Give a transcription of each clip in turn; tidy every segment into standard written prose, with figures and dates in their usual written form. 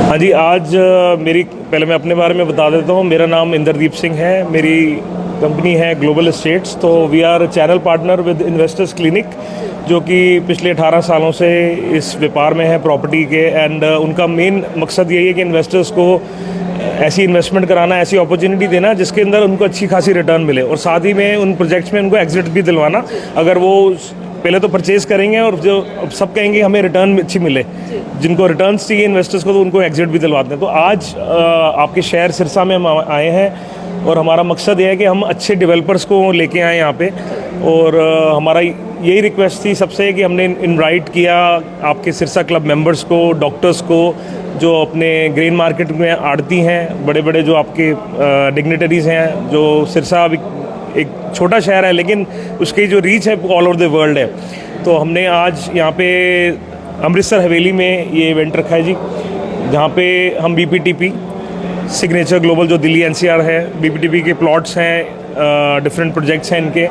हाँ जी, आज मेरी पहले मैं अपने बारे में बता देता हूँ। मेरा नाम इंद्रदीप सिंह है। मेरी कंपनी है ग्लोबल एस्टेट्स। तो we are channel partner with investors clinic, जो कि पिछले 18 सालों से इस व्यापार में है प्रॉपर्टी के। एंड उनका मेन मकसद यही है कि इन्वेस्टर्स को ऐसी इन्वेस्टमेंट कराना, ऐसी अपॉर्चुनिटी देना जिसके अंदर उनको अच्छी खासी रिटर्न मिले, और साथ ही में उन प्रोजेक्ट्स में उनको एग्जिट भी दिलवाना। अगर वो पहले तो परचेज करेंगे और जो सब कहेंगे हमें रिटर्न अच्छी मिले, जिनको रिटर्न्स चाहिए इन्वेस्टर्स को, तो उनको एग्जिट भी दिलवाते हैं। तो आज आपके शहर सिरसा में हम आए हैं और हमारा मकसद ये है कि हम अच्छे डेवलपर्स को लेके आए यहाँ पे। और हमारा यही रिक्वेस्ट थी सबसे कि हमने इनवाइट किया आपके सिरसा क्लब मेंबर्स को, डॉक्टर्स को, जो अपने ग्रेन मार्केट में आड़ती हैं, बड़े बड़े जो आपके डिग्नेटरीज़ हैं। जो सिरसा एक छोटा शहर है लेकिन उसकी जो रीच है ऑल ओवर द वर्ल्ड है। तो हमने आज यहाँ पे अमृतसर हवेली में ये इवेंट रखा है जी, जहाँ पे हम बीपीटीपी सिग्नेचर ग्लोबल, जो दिल्ली एनसीआर है, बीपीटीपी के प्लॉट्स हैं, डिफरेंट प्रोजेक्ट्स हैं, इनके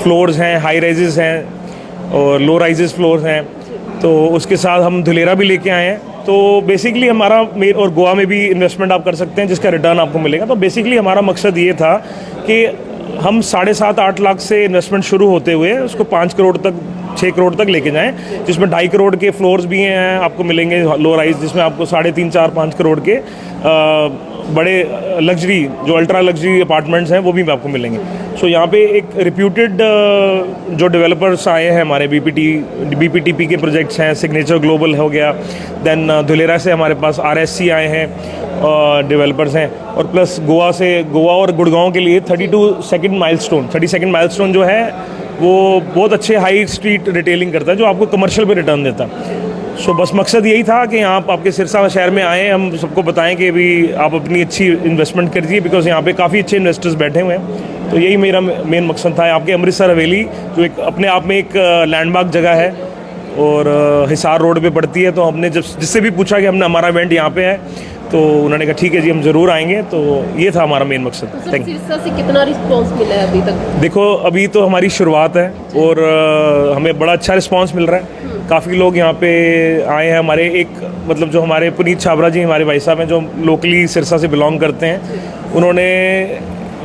फ्लोर्स हैं, हाई राइजेस हैं और लो राइजेस फ्लोर्स हैं। तो उसके साथ हम धुलेरा भी लेके आए हैं। तो बेसिकली हमारा और गोवा में भी इन्वेस्टमेंट आप कर सकते हैं जिसका रिटर्न आपको मिलेगा। तो बेसिकली हमारा मकसद ये था कि हम 7.5-8 लाख से इन्वेस्टमेंट शुरू होते हुए उसको 5 करोड़ तक, 6 करोड़ तक लेके जाएं, जिसमें 2.5 करोड़ के फ्लोर्स भी हैं आपको मिलेंगे लो राइज, जिसमें आपको 3.5, 4, 5 करोड़ के बड़े लग्जरी, जो अल्ट्रा लग्जरी अपार्टमेंट्स हैं वो भी आपको मिलेंगे। सो यहाँ पे एक रिप्यूटेड जो डेवलपर्स आए हैं हमारे बीपीटीपी के प्रोजेक्ट्स हैं, सिग्नेचर ग्लोबल हो गया, देन धुलेरा से हमारे पास आरएससी आए हैं डेवलपर्स हैं, और प्लस गोवा और गुड़गांव के लिए 32nd माइलस्टोन जो है वो बहुत अच्छे हाई स्ट्रीट रिटेलिंग करता है, जो आपको कमर्शियल पे रिटर्न देता है। सो बस मकसद यही था कि आप आपके सिरसा शहर में आएँ, हम सबको बताएं कि भी आप अपनी अच्छी इन्वेस्टमेंट करिए, बिकॉज यहाँ पे काफ़ी अच्छे इन्वेस्टर्स बैठे हुए हैं। तो यही मेरा मेन मकसद था। आपके अमृतसर हवेली जो एक अपने आप में एक लैंडमार्क जगह है और हिसार रोड पे पड़ती है। तो हमने जब जिससे भी पूछा कि हमने हमारा इवेंट यहाँ पे है, तो उन्होंने कहा ठीक है जी, हम ज़रूर आएंगे। तो ये था हमारा मेन मकसद। तो सिरसा से कितना रिस्पांस मिला है अभी तक? देखो, अभी तो हमारी शुरुआत है और हमें बड़ा अच्छा रिस्पांस मिल रहा है। काफ़ी लोग यहाँ पे आए हैं। हमारे एक मतलब जो हमारे पुनीत छाबरा जी हमारे भाई साहब हैं, जो लोकली सिरसा से बिलोंग करते हैं, उन्होंने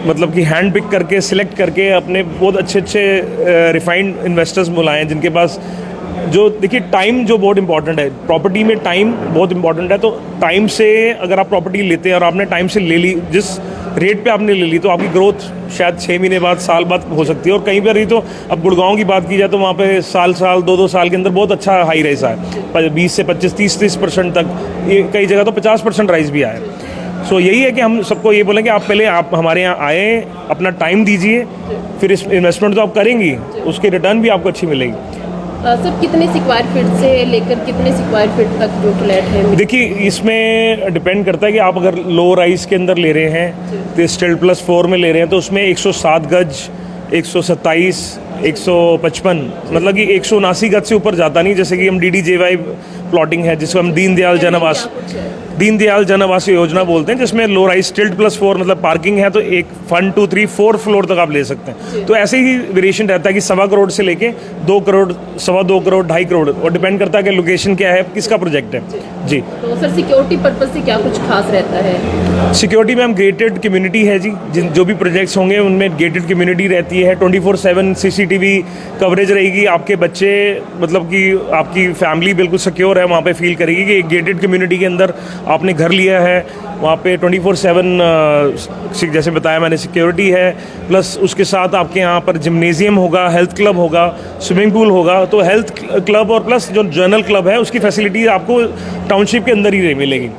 मतलब कि हैंड पिक करके, सिलेक्ट करके अपने बहुत अच्छे रिफाइंड इन्वेस्टर्स बुलाए हैं, जिनके पास जो, देखिए, टाइम जो बहुत इंपॉर्टेंट है प्रॉपर्टी में, टाइम बहुत इंपॉर्टेंट है। तो टाइम से अगर आप प्रॉपर्टी लेते हैं और आपने टाइम से ले ली, जिस रेट पे आपने ले ली, तो आपकी ग्रोथ शायद 6 महीने बाद, साल बाद हो सकती है। और कहीं पर ही तो अब गुड़गांव की बात की जाए तो वहाँ पे साल 2-2 साल के अंदर बहुत अच्छा हाई राइज है, 20 से 25, 30% तक, ये कई जगह तो 50% राइज भी आया है। सो यही है कि हम सबको ये बोलें कि आप पहले आप हमारे यहाँ आए, अपना टाइम दीजिए, फिर इस इन्वेस्टमेंट तो आप करेंगी, उसकी रिटर्न भी आपको अच्छी मिलेगी। सर, कितने स्क्वायर फीट से लेकर कितने स्क्वायर फीट तक जो फ्लैट है? देखिए, इसमें डिपेंड करता है कि आप अगर लो राइज के अंदर ले रहे हैं तो STL+4 में ले रहे हैं, तो उसमें 107 गज, 127, 155, मतलब कि 179 गज से ऊपर जाता नहीं। जैसे कि हम DDJY प्लॉटिंग है, जिसको हम दीनदयाल जन आवास योजना बोलते हैं, जिसमें लो राइज STL+4 मतलब पार्किंग है, तो 1, 2, 3, 4 फ्लोर तक आप ले सकते हैं। तो ऐसे ही वेरिएशन रहता है कि 2.25 करोड़ से लेके 2 करोड़, 2.25 करोड़, 2.5 करोड़, और डिपेंड करता है कि लोकेशन क्या है, किसका प्रोजेक्ट है जी। तो सर, सिक्योरिटी पर्पज से क्या कुछ खास रहता है? सिक्योरिटी में हम गेटेड कम्युनिटी है जी, जो भी प्रोजेक्ट्स होंगे उनमें गेटेड कम्युनिटी रहती है, 24/7 CCTV कवरेज रहेगी। आपके बच्चे, मतलब कि आपकी फैमिली बिल्कुल सिक्योर है, वहाँ पे फील करेगी कि एक गेटेड कम्युनिटी के अंदर आपने घर लिया है। वहाँ पे 24/7 जैसे बताया मैंने सिक्योरिटी है, प्लस उसके साथ आपके यहाँ पर जिम्नेजियम होगा, हेल्थ क्लब होगा, स्विमिंग पूल होगा। तो हेल्थ क्लब और प्लस जो जनरल क्लब है उसकी फैसिलिटी आपको टाउनशिप के अंदर ही मिलेगी,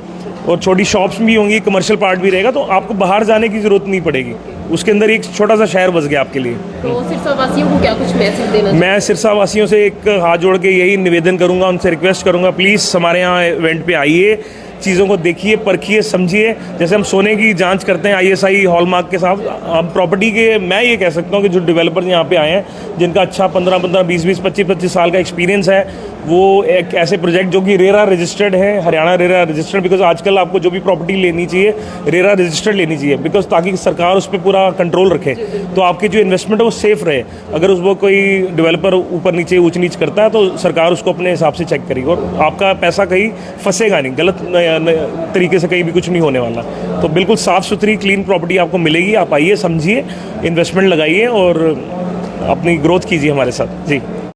और छोटी शॉप्स भी होंगी, कमर्शियल पार्ट भी रहेगा, तो आपको बाहर जाने की ज़रूरत नहीं पड़ेगी। उसके अंदर एक छोटा सा शहर बस गया आपके लिए। तो सिरसा वासियों को क्या कुछ मैसेज देना? मैं सिरसा वासियों से एक हाथ जोड़ के यही निवेदन करूंगा, उनसे रिक्वेस्ट करूंगा, प्लीज़ हमारे यहाँ इवेंट पे आइए, चीज़ों को देखिए, परखिए, समझिए। जैसे हम सोने की जांच करते हैं ISI हॉलमार्क के साथ, हम प्रॉपर्टी के, मैं ये कह सकता हूँ कि जो डेवलपर्स यहाँ पे आए हैं, जिनका अच्छा 15-20, 25 साल का एक्सपीरियंस है, वो एक ऐसे प्रोजेक्ट जो कि रेरा रजिस्टर्ड है, हरियाणा रेरा रजिस्टर्ड, बिकॉज आजकल आपको जो भी प्रॉपर्टी लेनी चाहिए रेरा रजिस्टर्ड लेनी चाहिए, बिकॉज ताकि सरकार उस पर पूरा कंट्रोल रखे, तो आपकी जो इन्वेस्टमेंट है वो सेफ रहे। अगर उसको कोई डेवलपर ऊपर नीचे ऊंच नीच करता है तो सरकार उसको अपने हिसाब से चेक करेगी और आपका पैसा कहीं फंसेगा नहीं, गलत तरीके से कहीं भी कुछ नहीं होने वाला। तो बिल्कुल साफ़ सुथरी क्लीन प्रॉपर्टी आपको मिलेगी। आप आइए, समझिए, इन्वेस्टमेंट लगाइए और अपनी ग्रोथ कीजिए हमारे साथ। जी।